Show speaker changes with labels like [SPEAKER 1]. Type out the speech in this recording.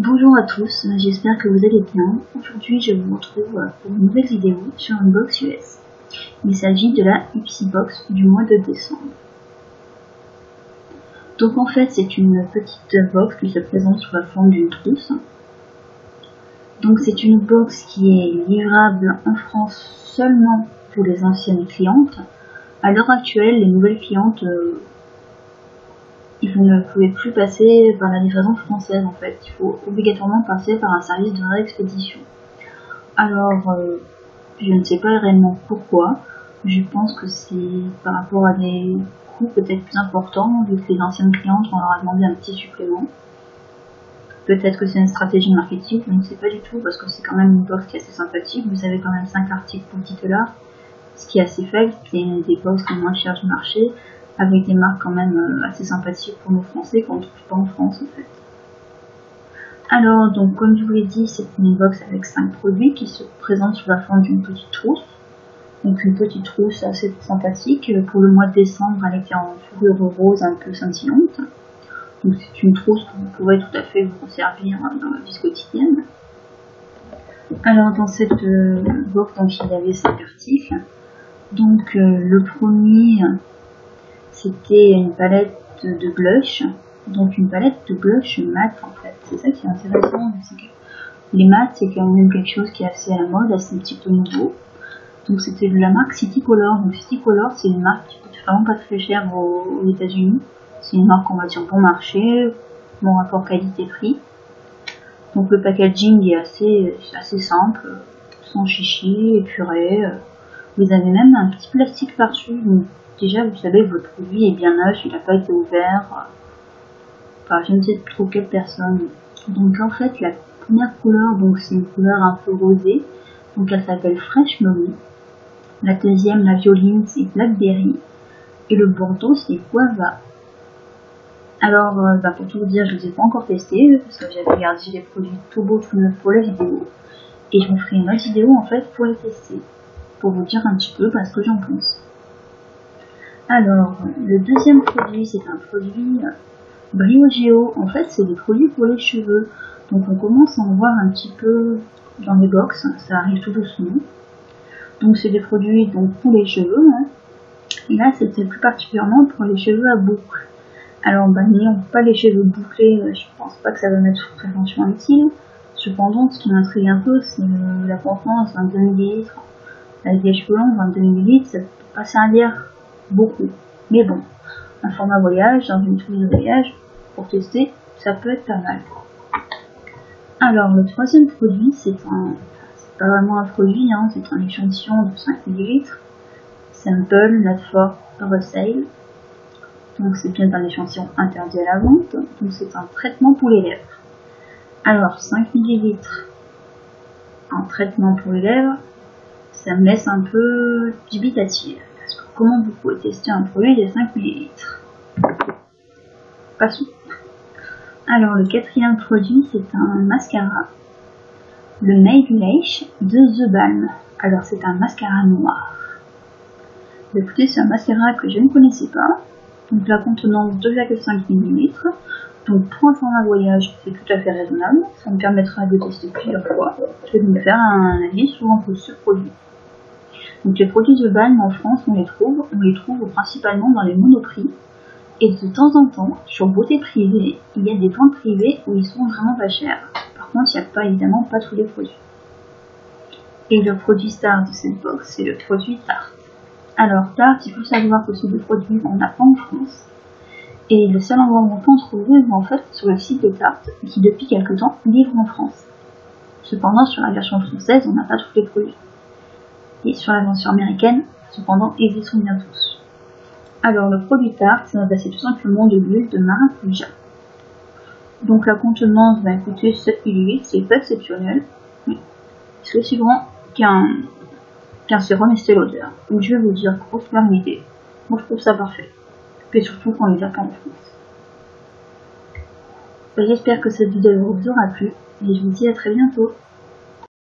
[SPEAKER 1] Bonjour à tous, j'espère que vous allez bien. Aujourd'hui je vous retrouve pour une nouvelle vidéo sur une box US. Il s'agit de la Ipsy Box du mois de décembre. Donc en fait c'est une petite box qui se présente sous la forme d'une trousse. Donc c'est une box qui est livrable en France seulement pour les anciennes clientes. À l'heure actuelle, les nouvelles clientes vous ne pouvez plus passer par la livraison française en fait, il faut obligatoirement passer par un service de réexpédition. Alors, je ne sais pas réellement pourquoi, je pense que c'est par rapport à des coûts peut-être plus importants, vu que les anciennes clientes, on leur a demandé un petit supplément. Peut-être que c'est une stratégie marketing, je ne sais pas du tout, parce que c'est quand même une box qui est assez sympathique, vous avez quand même 5 articles pour 10 $, ce qui est assez faible, c'est une des box les moins chères du marché, avec des marques quand même assez sympathiques pour nos Français qu'on ne trouve pas en France en fait. Alors donc comme je vous l'ai dit, c'est une box avec 5 produits qui se présentent sous la forme d'une petite trousse. Donc une petite trousse assez sympathique. Pour le mois de décembre, elle était en fourrure rose un peu scintillante. Donc c'est une trousse que vous pourrez tout à fait vous servir dans la vie quotidienne. Alors dans cette box, donc, il y avait 5 articles. Donc le premier, c'était une palette de blush, donc une palette de blush mat en fait. C'est ça qui est intéressant, c'est que les mats c'est quand même quelque chose qui est assez à la mode, assez un petit peu nouveau. Donc c'était de la marque City Color. Donc City Color c'est une marque qui coûte vraiment pas très cher aux États-Unis. C'est une marque on va dire bon marché, bon rapport qualité-prix. Donc le packaging est assez simple, sans chichi, épuré. Vous avez même un petit plastique par-dessus. Donc déjà vous savez que votre produit est bien neuf, il n'a pas été ouvert par je ne sais trop quelle personne. Donc en fait la première couleur, donc c'est une couleur un peu rosée, donc elle s'appelle Fresh Molly. La deuxième, la violine, c'est Blackberry, et le bordeaux c'est Guava. Alors pour tout vous dire, je ne les ai pas encore testés parce que j'avais gardé les produits tout beaux tout neufs pour la vidéo, et je vous ferai une autre vidéo en fait pour les tester, pour vous dire un petit peu ce que j'en pense. Alors le deuxième produit, c'est un produit Briogeo. En fait c'est des produits pour les cheveux, donc on commence à en voir un petit peu dans les box, ça arrive tout doucement. Donc c'est des produits donc pour les cheveux, hein. Et là c'était plus particulièrement pour les cheveux à boucles. Alors n'ayant pas les cheveux bouclés, je pense pas que ça va mettre très franchement utile. Cependant, ce qui m'intrigue un peu, c'est la contenance 22 ml. Avec les cheveux longs, 22 ml, ça peut pas servir beaucoup. Mais bon, un format voyage, dans une trousse de voyage, pour tester, ça peut être pas mal. Alors le troisième produit, c'est pas vraiment un produit, hein, c'est un échantillon de 5 ml. Sample Not for Resale. Donc c'est bien un échantillon interdit à la vente. Donc c'est un traitement pour les lèvres. Alors 5 ml en traitement pour les lèvres, ça me laisse un peu dubitative. Parce que comment vous pouvez tester un produit de 5 ml? Passons. Alors le quatrième produit, c'est un mascara. Le Made Lash de The Balm. Alors c'est un mascara noir. Écoutez, c'est un mascara que je ne connaissais pas. Donc la contenance 2,5 ml. Donc pour un format voyage, c'est tout à fait raisonnable. Ça me permettra de tester plusieurs fois et de me faire un avis sur ce produit. Donc les produits The Balm en France, on les trouve principalement dans les monoprix. Et de temps en temps, sur Beauté Privée, il y a des ventes privées où ils sont vraiment pas chers. Par contre, il n'y a pas évidemment pas tous les produits. Et le produit star de cette box, c'est le produit Tarte. Alors Tarte, il faut savoir que c'est des produits qu'on n'a pas en France. Et le seul endroit où on peut en trouver, en fait, sur le site de Tarte, qui depuis quelques temps livre en France. Cependant, sur la version française, on n'a pas tous les produits. Et sur la version américaine, cependant, ils y sont bien tous. Alors le produit Tarte, c'est tout simplement de l'huile de maracuja. Donc la contenance va coûter 7 ml, c'est pas exceptionnel. C'est aussi grand qu'un sérum Estée Lauder. Donc je vais vous dire, grosse idée. Moi je trouve ça parfait. Et surtout quand on les a pas en France. J'espère que cette vidéo vous aura plu et je vous dis à très bientôt.